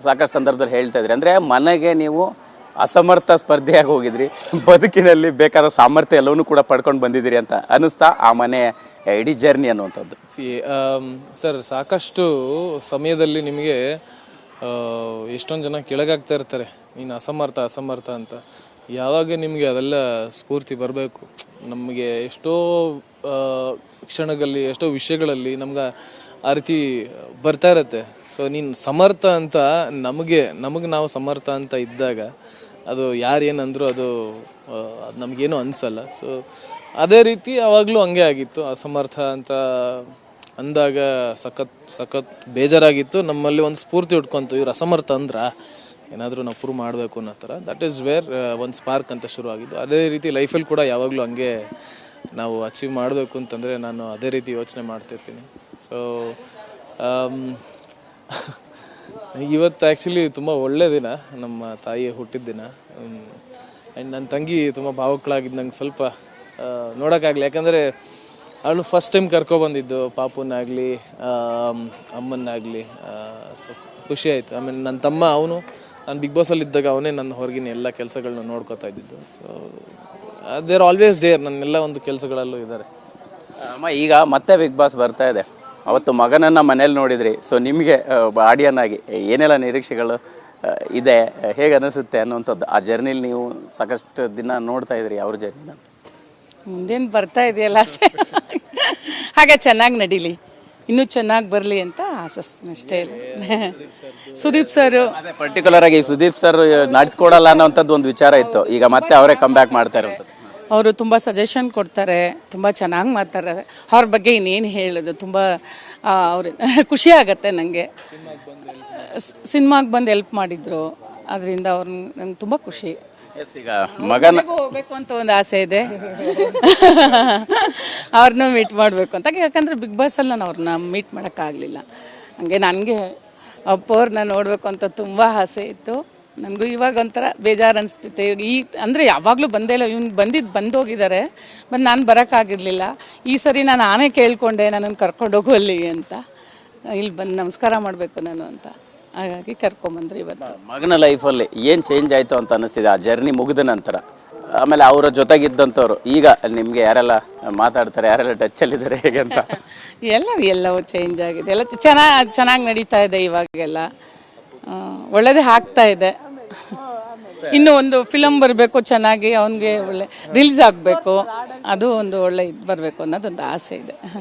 ಸಾಕಷ್ಟು ಸಂದರ್ಭದಲ್ಲಿ ಹೇಳ್ತಾ ಇದ್ರಿ, ಅಂದರೆ ಮನೆಗೆ ನೀವು ಅಸಮರ್ಥ ಸ್ಪರ್ಧೆಯಾಗಿ ಹೋಗಿದ್ರಿ, ಬದುಕಿನಲ್ಲಿ ಬೇಕಾದ ಸಾಮರ್ಥ್ಯ ಎಲ್ಲವನ್ನೂ ಕೂಡ ಪಡ್ಕೊಂಡು ಬಂದಿದ್ದೀರಿ ಅಂತ ಅನಿಸ್ತಾ ಆ ಮನೆ ಇಡೀ ಜರ್ನಿ ಅನ್ನುವಂಥದ್ದು. ಸರ್, ಸಾಕಷ್ಟು ಸಮಯದಲ್ಲಿ ನಿಮಗೆ ಎಷ್ಟೊಂದು ಜನ ಕೆಳಗಾಗ್ತಾ ಇರ್ತಾರೆ, ನೀನು ಅಸಮರ್ಥ ಅಂತ. ಯಾವಾಗ ನಿಮಗೆ ಅದೆಲ್ಲ ಸ್ಫೂರ್ತಿ ಬರಬೇಕು, ನಮಗೆ ಎಷ್ಟೋ ಕ್ಷಣಗಳಲ್ಲಿ ಎಷ್ಟೋ ವಿಷಯಗಳಲ್ಲಿ ನಮ್ಗೆ ಆ ರೀತಿ ಬರ್ತಾ ಇರತ್ತೆ. ಸೊ ನೀನು ಸಮರ್ಥ ಅಂತ ನಮಗೆ ನಾವು ಸಮರ್ಥ ಅಂತ ಇದ್ದಾಗ ಅದು ಯಾರೇನಂದ್ರು ಅದು ನಮಗೇನು ಅನಿಸಲ್ಲ. ಸೊ ಅದೇ ರೀತಿ ಯಾವಾಗಲೂ ಹಂಗೆ ಆಗಿತ್ತು. ಅಸಮರ್ಥ ಅಂತ ಅಂದಾಗ ಸಖತ್ ಬೇಜಾರಾಗಿತ್ತು. ನಮ್ಮಲ್ಲಿ ಒಂದು ಸ್ಫೂರ್ತಿ ಉಟ್ಕೊಂತು, ಇವ್ರು ಅಸಮರ್ಥ ಅಂದ್ರೆ ಏನಾದರೂ ನಾವು ಪ್ರೂವ್ ಮಾಡಬೇಕು ಅನ್ನೋ ಥರ. ದಟ್ ಈಸ್ ವೇರ್ ಒಂದು ಸ್ಪಾರ್ಕ್ ಅಂತ ಶುರು ಆಗಿದ್ದು. ಅದೇ ರೀತಿ ಲೈಫಲ್ಲಿ ಕೂಡ ಯಾವಾಗಲೂ ಹಂಗೆ ನಾವು ಅಚೀವ್ ಮಾಡಬೇಕು ಅಂತಂದರೆ ನಾನು ಅದೇ ರೀತಿ ಯೋಚನೆ ಮಾಡ್ತಿರ್ತೀನಿ. ಸೊ ಇವತ್ತು ಆ್ಯಕ್ಚುಲಿ ತುಂಬ ಒಳ್ಳೆಯ ದಿನ, ನಮ್ಮ ತಾಯಿಯ ಹುಟ್ಟಿದ ದಿನ. ಆ್ಯಂಡ್ ನನ್ನ ತಂಗಿ ತುಂಬ ಭಾವುಕಳಾಗಿದ್ದು, ನಂಗೆ ಸ್ವಲ್ಪ ನೋಡೋಕ್ಕಾಗಲಿ. ಯಾಕಂದರೆ ಅವಳು ಫಸ್ಟ್ ಟೈಮ್ ಕರ್ಕೊಬಂದಿದ್ದು, ಪಾಪುನಾಗಲಿ ಅಮ್ಮನ್ನಾಗಲಿ. ಸೊ ಖುಷಿ ಆಯಿತು. ಆಮೇಲೆ ನನ್ನ ತಮ್ಮ, ಅವನು ನಾನು ಬಿಗ್ ಬಾಸಲ್ಲಿ ಇದ್ದಾಗ ಅವನೇ ನನ್ನ ಹೊರಗಿನ ಎಲ್ಲ ಕೆಲಸಗಳನ್ನ ನೋಡ್ಕೋತಾ ಇದ್ದಿದ್ದು. ಸೊ ದೇರ್ ಆಲ್ವೇಸ್ ದೇರ್, ನನ್ನೆಲ್ಲ ಒಂದು ಕೆಲಸಗಳಲ್ಲೂ ಇದ್ದಾರೆ. ಅಮ್ಮ, ಈಗ ಮತ್ತೆ ಬಿಗ್ ಬಾಸ್ ಬರ್ತಾ ಇದೆ. ಅವತ್ತು ಮಗನನ್ನು ಮನೇಲಿ ನೋಡಿದ್ರಿ. ಸೊ ನಿಮಗೆ ಆಡಿಯನ್ ಆಗಿ ಏನೆಲ್ಲ ನಿರೀಕ್ಷೆಗಳು ಇದೆ, ಹೇಗೆ ಅನಿಸುತ್ತೆ ಅನ್ನುವಂಥದ್ದು? ಆ ಜರ್ನಿಲಿ ನೀವು ಸಾಕಷ್ಟು ದಿನ ನೋಡ್ತಾ ಇದ್ರಿ ಅವ್ರ ಜರ್ನಿನ. ಮುಂದೇನು ಬರ್ತಾ ಇದೆಯಲ್ಲ, ಹಾಗೆ ಚೆನ್ನಾಗಿ ನಡೀಲಿ, ಇನ್ನೂ ಚೆನ್ನಾಗಿ ಬರಲಿ ಅಂತ ಆಶಿಸ್ತೀನಿ ಅಷ್ಟೇ. ಸುದೀಪ್ ಸರ್ ಪರ್ಟಿಕ್ಯುಲರ್ ಆಗಿ ಸುದೀಪ್ ಸರ್ ನಡೆಸ್ಕೊಡಲ್ಲ ಅನ್ನೋಂಥದ್ದು ಒಂದು ವಿಚಾರ ಇತ್ತು. ಈಗ ಮತ್ತೆ ಅವರೇ ಕಮ್ ಬ್ಯಾಕ್ ಮಾಡ್ತಾ ಇರೋದು. ಅವರು ತುಂಬ ಸಜೆಷನ್ ಕೊಡ್ತಾರೆ, ತುಂಬ ಚೆನ್ನಾಗಿ ಮಾತಾಡ್ತಾರೆ. ಅವ್ರ ಬಗ್ಗೆ ಇನ್ನೇನು ಹೇಳೋದು, ತುಂಬ ಅವ್ರ ಖುಷಿ ಆಗತ್ತೆ ನನಗೆ. ಸಿನಿಮಾಗೆ ಬಂದು ಹೆಲ್ಪ್ ಮಾಡಿದ್ರು, ಅದರಿಂದ ನಂಗೆ ತುಂಬ ಖುಷಿ. ಈಗ ಮಗನ ಹೋಗ್ಬೇಕು ಅಂತ ಒಂದು ಆಸೆ ಇದೆ, ಅವ್ರನ್ನೂ ಮೀಟ್ ಮಾಡಬೇಕು ಅಂತ. ಯಾಕಂದರೆ ಬಿಗ್ ಬಾಸಲ್ಲಿ ನಾನು ಅವ್ರನ್ನ ಮೀಟ್ ಮಾಡೋಕ್ಕಾಗಲಿಲ್ಲ. ಹಂಗೆ ನನಗೆ ಅಪ್ಪವ್ರನ್ನ ನೋಡಬೇಕು ಅಂತ ತುಂಬ ಆಸೆ ಇತ್ತು. ನನಗೂ ಇವಾಗ ಒಂಥರ ಬೇಜಾರು ಅನಿಸ್ತಿತ್ತು. ಅಂದರೆ ಯಾವಾಗಲೂ ಬಂದೇ ಇಲ್ಲ, ಇವ್ನು ಬಂದೋಗಿದ್ದಾರೆ, ಬಟ್ ನಾನು ಬರೋಕ್ಕಾಗಿರಲಿಲ್ಲ. ಈ ಸರಿ ನಾನು ಆನೆ ಕೇಳಿಕೊಂಡೆ, ನನ್ನನ್ನು ಕರ್ಕೊಂಡೋಗು ಅಲ್ಲಿಗೆ ಅಂತ. ಇಲ್ಲಿ ಬಂದು ನಮಸ್ಕಾರ ಮಾಡಬೇಕು ನಾನು ಅಂತ, ಹಾಗಾಗಿ ಕರ್ಕೊಂಬಂದ್ರಿ ಇವತ್ತು. ಮಗನ ಲೈಫಲ್ಲಿ ಏನು ಚೇಂಜ್ ಆಯಿತು ಅಂತ ಅನ್ನಿಸ್ತಿದೆ ಆ ಜರ್ನಿ ಮುಗಿದ ನಂತರ? ಆಮೇಲೆ ಅವರ ಜೊತೆಗಿದ್ದಂಥವ್ರು ಈಗ ನಿಮಗೆ ಯಾರೆಲ್ಲ ಮಾತಾಡ್ತಾರೆ, ಯಾರೆಲ್ಲ ಟಚ್ಚಲ್ಲಿದ್ದಾರೆ ಹೇಗೆ ಅಂತ? ಎಲ್ಲವೂ ಚೇಂಜ್ ಆಗಿದೆ, ಎಲ್ಲ ಚೆನ್ನಾಗಿ ನಡೀತಾ ಇದೆ. ಇವಾಗೆಲ್ಲ ಒಳ್ಳೇದೇ ಆಗ್ತಾ ಇದೆ. ಇನ್ನು ಒಂದು ಫಿಲಮ್ ಬರಬೇಕು ಚೆನ್ನಾಗಿ, ಅವನಿಗೆ ಒಳ್ಳೆ ರಿಲೀಸ್ ಆಗಬೇಕು, ಅದು ಒಂದು ಒಳ್ಳೆ ಇದು ಬರಬೇಕು ಅನ್ನೋದೊಂದು ಆಸೆ ಇದೆ.